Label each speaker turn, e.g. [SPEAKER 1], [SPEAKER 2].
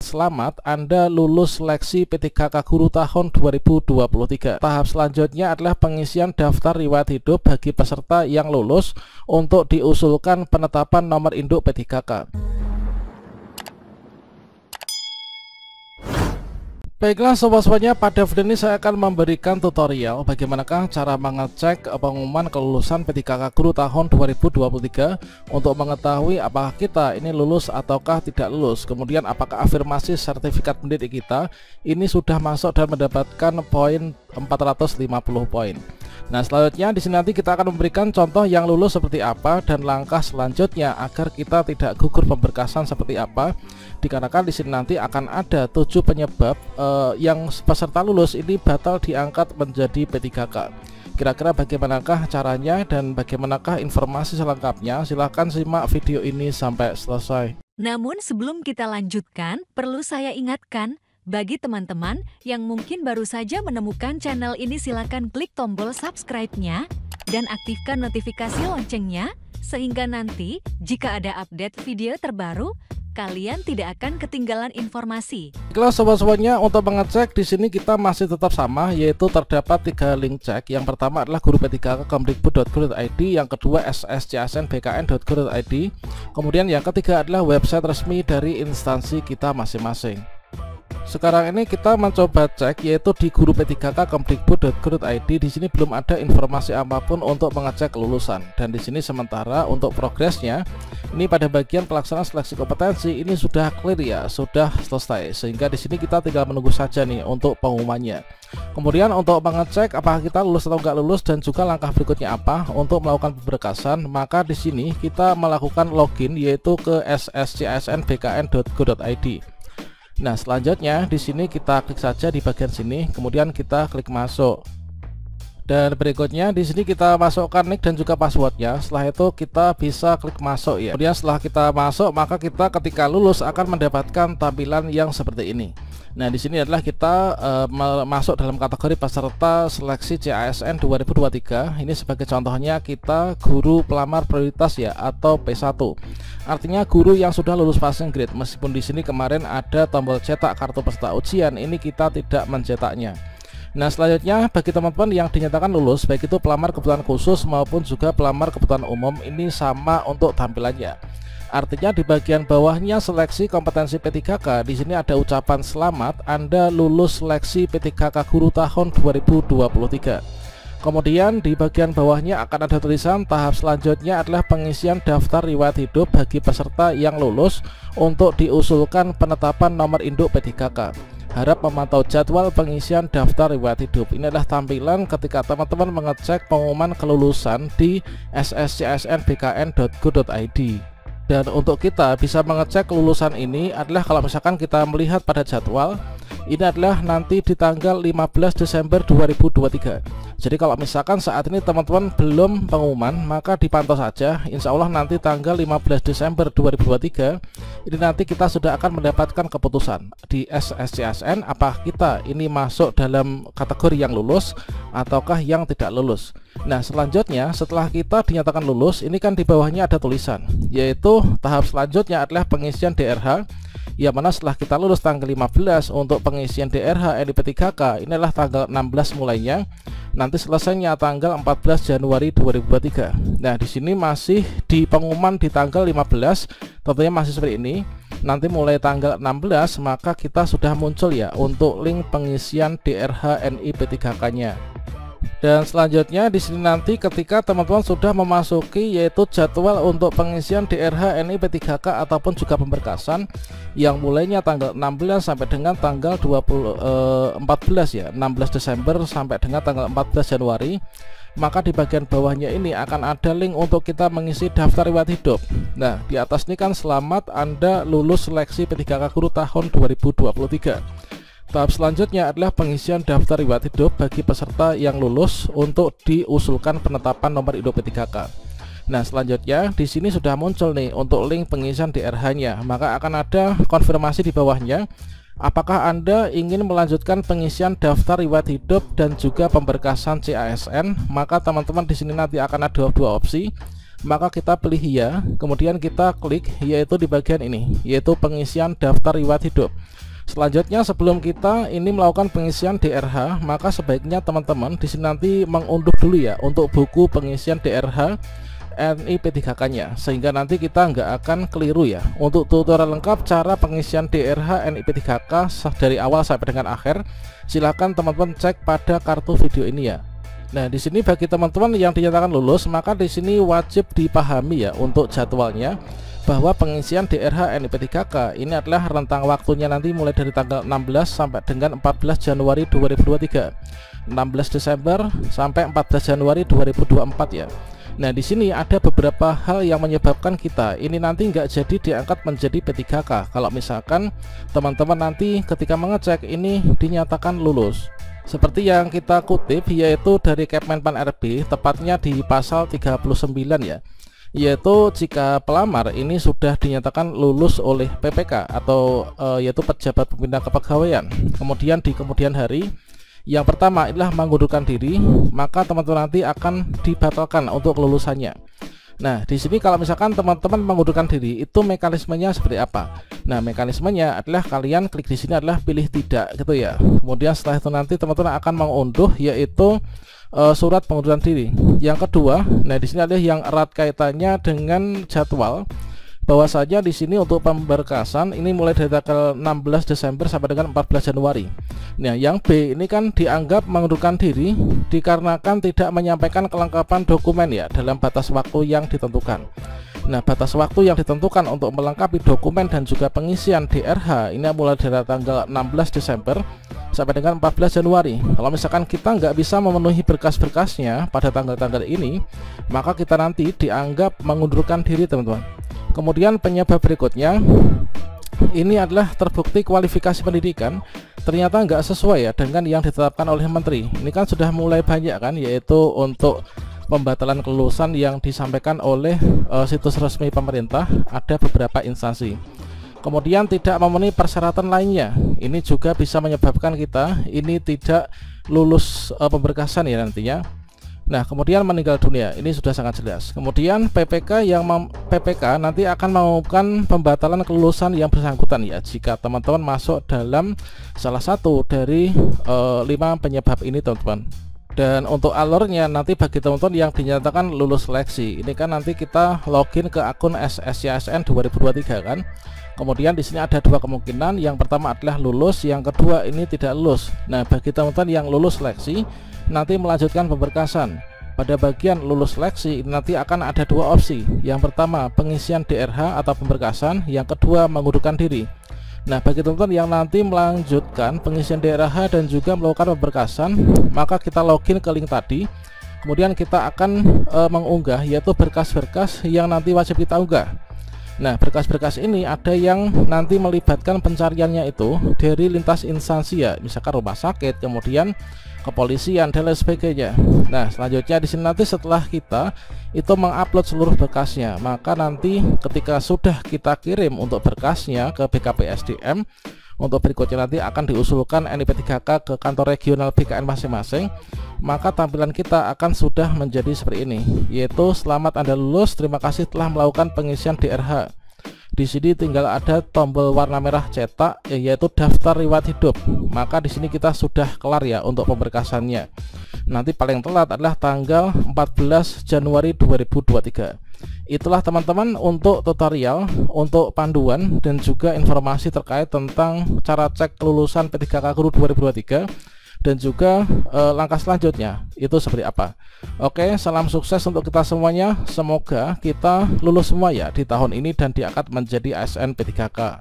[SPEAKER 1] selamat, Anda lulus seleksi P3K Guru tahun 2023. Tahap selanjutnya adalah pengisian daftar riwayat hidup bagi peserta yang lulus untuk diusulkan penetapan nomor induk P3K. Baiklah sobat-sobatnya, pada video ini saya akan memberikan tutorial bagaimanakah cara mengecek pengumuman kelulusan P3K Guru tahun 2023 untuk mengetahui apakah kita ini lulus ataukah tidak lulus. Kemudian apakah afirmasi sertifikat pendidik kita ini sudah masuk dan mendapatkan poin 450 poin. Nah, selanjutnya di sini nanti kita akan memberikan contoh yang lulus seperti apa dan langkah selanjutnya agar kita tidak gugur pemberkasan seperti apa. Dikarenakan di sini nanti akan ada 7 penyebab yang peserta lulus ini batal diangkat menjadi P3K. Kira-kira bagaimanakah caranya dan bagaimanakah informasi selengkapnya? Silahkan simak video ini sampai selesai.
[SPEAKER 2] Namun sebelum kita lanjutkan, perlu saya ingatkan, bagi teman-teman yang mungkin baru saja menemukan channel ini, silakan klik tombol subscribe-nya dan aktifkan notifikasi loncengnya sehingga nanti jika ada update video terbaru kalian tidak akan ketinggalan informasi.
[SPEAKER 1] Kalau sobat-sobatnya, untuk mengecek di sini kita masih tetap sama, yaitu terdapat 3 link cek. Yang pertama adalah guru P3K kemdikbud.go.id, yang kedua sscsnbkn.go.id, kemudian yang ketiga adalah website resmi dari instansi kita masing-masing. Sekarang ini kita mencoba cek yaitu di guru P3K kemdikbud.go.id. Di sini belum ada informasi apapun untuk mengecek kelulusan, dan di sini sementara untuk progresnya ini pada bagian pelaksanaan seleksi kompetensi ini sudah clear ya, sudah selesai, sehingga di sini kita tinggal menunggu saja nih untuk pengumumannya. Kemudian untuk mengecek apakah kita lulus atau enggak lulus dan juga langkah berikutnya apa untuk melakukan pemberkasan, maka di sini kita melakukan login yaitu ke sscsnbkn.go.id. Nah, selanjutnya di sini kita klik saja di bagian sini, kemudian kita klik masuk. Dan berikutnya di sini kita masukkan nick dan juga passwordnya. Setelah itu kita bisa klik masuk ya. Kemudian setelah kita masuk, maka kita ketika lulus akan mendapatkan tampilan yang seperti ini. Nah, di sini adalah kita masuk dalam kategori peserta seleksi CASN 2023. Ini sebagai contohnya kita guru pelamar prioritas ya, atau P1. Artinya guru yang sudah lulus passing grade. Meskipun di sini kemarin ada tombol cetak kartu peserta ujian, ini kita tidak mencetaknya. Nah, selanjutnya bagi teman-teman yang dinyatakan lulus, baik itu pelamar kebutuhan khusus maupun juga pelamar kebutuhan umum, ini sama untuk tampilannya. Artinya di bagian bawahnya seleksi kompetensi P3K, di sini ada ucapan selamat, Anda lulus seleksi P3K Guru tahun 2023. Kemudian di bagian bawahnya akan ada tulisan tahap selanjutnya adalah pengisian daftar riwayat hidup bagi peserta yang lulus untuk diusulkan penetapan nomor induk P3K. Harap memantau jadwal pengisian daftar riwayat hidup. Ini adalah tampilan ketika teman-teman mengecek pengumuman kelulusan di sscsnbkn.go.id. Dan untuk kita bisa mengecek kelulusan ini adalah kalau misalkan kita melihat pada jadwal, ini adalah nanti di tanggal 15 Desember 2023. Jadi kalau misalkan saat ini teman-teman belum pengumuman, maka dipantau saja. Insya Allah nanti tanggal 15 Desember 2023 ini nanti kita sudah akan mendapatkan keputusan di SSCSN apakah kita ini masuk dalam kategori yang lulus ataukah yang tidak lulus. Nah, selanjutnya setelah kita dinyatakan lulus, ini kan di bawahnya ada tulisan, yaitu tahap selanjutnya adalah pengisian DRH, yang mana setelah kita lulus tanggal 15 untuk pengisian DRH NIP3K, ini adalah tanggal 16 mulainya, nanti selesainya tanggal 14 Januari 2023. Nah, di sini masih di pengumuman di tanggal 15, tentunya masih seperti ini. Nanti mulai tanggal 16 maka kita sudah muncul ya untuk link pengisian DRH NIP3K-nya. Dan selanjutnya di sini nanti ketika teman-teman sudah memasuki yaitu jadwal untuk pengisian DRH NIP3K ataupun juga pemberkasan yang mulainya tanggal 16 sampai dengan tanggal 14 ya, 16 Desember sampai dengan tanggal 14 Januari, maka di bagian bawahnya ini akan ada link untuk kita mengisi daftar riwayat hidup. Nah, di atas ini kan selamat Anda lulus seleksi P3K Guru tahun 2023. Tahap selanjutnya adalah pengisian daftar riwayat hidup bagi peserta yang lulus untuk diusulkan penetapan nomor induk P3K. Nah, selanjutnya di sini sudah muncul nih untuk link pengisian DRH-nya. Maka akan ada konfirmasi di bawahnya. Apakah Anda ingin melanjutkan pengisian daftar riwayat hidup dan juga pemberkasan CASN? Maka teman-teman di sini nanti akan ada dua opsi. maka kita pilih ya, kemudian kita klik yaitu di bagian ini, yaitu pengisian daftar riwayat hidup. Selanjutnya sebelum kita ini melakukan pengisian DRH, maka sebaiknya teman-teman di sini nanti mengunduh dulu ya untuk buku pengisian DRH NIP3K-nya, sehingga nanti kita nggak akan keliru ya. Untuk tutorial lengkap cara pengisian DRH NIP3K dari awal sampai dengan akhir, silahkan teman-teman cek pada kartu video ini ya. Nah, di sini bagi teman-teman yang dinyatakan lulus, maka di sini wajib dipahami ya untuk jadwalnya, bahwa pengisian DRH NIP3K ini adalah rentang waktunya nanti mulai dari tanggal 16 sampai dengan 14 Januari 2023, 16 Desember sampai 14 Januari 2024 ya. Nah, di sini ada beberapa hal yang menyebabkan kita ini nanti nggak jadi diangkat menjadi P3K kalau misalkan teman-teman nanti ketika mengecek ini dinyatakan lulus. Seperti yang kita kutip yaitu dari Kemenpan RB, tepatnya di pasal 39 ya, yaitu jika pelamar ini sudah dinyatakan lulus oleh PPK atau yaitu pejabat pembina kepegawaian, kemudian di kemudian hari yang pertama adalah mengundurkan diri, maka teman-teman nanti akan dibatalkan untuk kelulusannya. Nah, di sini kalau misalkan teman-teman mengundurkan diri, itu mekanismenya seperti apa? Nah, mekanismenya adalah kalian klik di sini adalah pilih tidak gitu ya. Kemudian setelah itu nanti teman-teman akan mengunduh yaitu surat pengunduran diri. Yang kedua, nah di sini ada yang erat kaitannya dengan jadwal. Bahwasanya di sini untuk pemberkasan ini mulai dari tanggal 16 Desember sampai dengan 14 Januari. Nah, yang B ini kan dianggap mengundurkan diri dikarenakan tidak menyampaikan kelengkapan dokumen ya dalam batas waktu yang ditentukan. Nah, batas waktu yang ditentukan untuk melengkapi dokumen dan juga pengisian DRH ini mulai dari tanggal 16 Desember sampai dengan 14 Januari. Kalau misalkan kita nggak bisa memenuhi berkas-berkasnya pada tanggal-tanggal ini, maka kita nanti dianggap mengundurkan diri teman-teman. Kemudian penyebab berikutnya ini adalah terbukti kualifikasi pendidikan ternyata nggak sesuai ya dengan yang ditetapkan oleh menteri. Ini kan sudah mulai banyak kan, yaitu untuk pembatalan kelulusan yang disampaikan oleh situs resmi pemerintah, ada beberapa instansi. Kemudian tidak memenuhi persyaratan lainnya, ini juga bisa menyebabkan kita ini tidak lulus pemberkasan ya nantinya. Nah, kemudian meninggal dunia, ini sudah sangat jelas. Kemudian PPK PPK nanti akan melakukan pembatalan kelulusan yang bersangkutan ya, jika teman-teman masuk dalam salah satu dari 5 penyebab ini teman-teman. Dan untuk alurnya nanti bagi teman-teman yang dinyatakan lulus seleksi, ini kan nanti kita login ke akun SSYSN 2023 kan. Kemudian di sini ada dua kemungkinan, yang pertama adalah lulus, yang kedua ini tidak lulus. Nah, bagi teman-teman yang lulus seleksi nanti melanjutkan pemberkasan. Pada bagian lulus seleksi nanti akan ada dua opsi. Yang pertama pengisian DRH atau pemberkasan, yang kedua mengundurkan diri. Nah, bagi teman-teman yang nanti melanjutkan pengisian DRH dan juga melakukan pemberkasan, maka kita login ke link tadi. Kemudian kita akan mengunggah yaitu berkas-berkas yang nanti wajib kita unggah. Nah, berkas-berkas ini ada yang nanti melibatkan pencariannya itu dari lintas instansi ya, misalkan rumah sakit, kemudian kepolisian dan lain sebagainya. Nah, selanjutnya di sini nanti setelah kita itu mengupload seluruh berkasnya, maka nanti ketika sudah kita kirim untuk berkasnya ke BKPSDM, untuk berikutnya nanti akan diusulkan NIP3K ke kantor regional BKN masing-masing, maka tampilan kita akan sudah menjadi seperti ini, yaitu selamat Anda lulus, terima kasih telah melakukan pengisian DRH. Di sini tinggal ada tombol warna merah cetak yaitu daftar riwayat hidup. Maka di sini kita sudah kelar ya untuk pemberkasannya. Nanti paling telat adalah tanggal 14 Januari 2023. Itulah teman-teman untuk tutorial, untuk panduan dan juga informasi terkait tentang cara cek kelulusan P3K Guru 2023 dan juga langkah selanjutnya itu seperti apa. Oke, salam sukses untuk kita semuanya. Semoga kita lulus semua ya di tahun ini dan diangkat menjadi ASN P3K.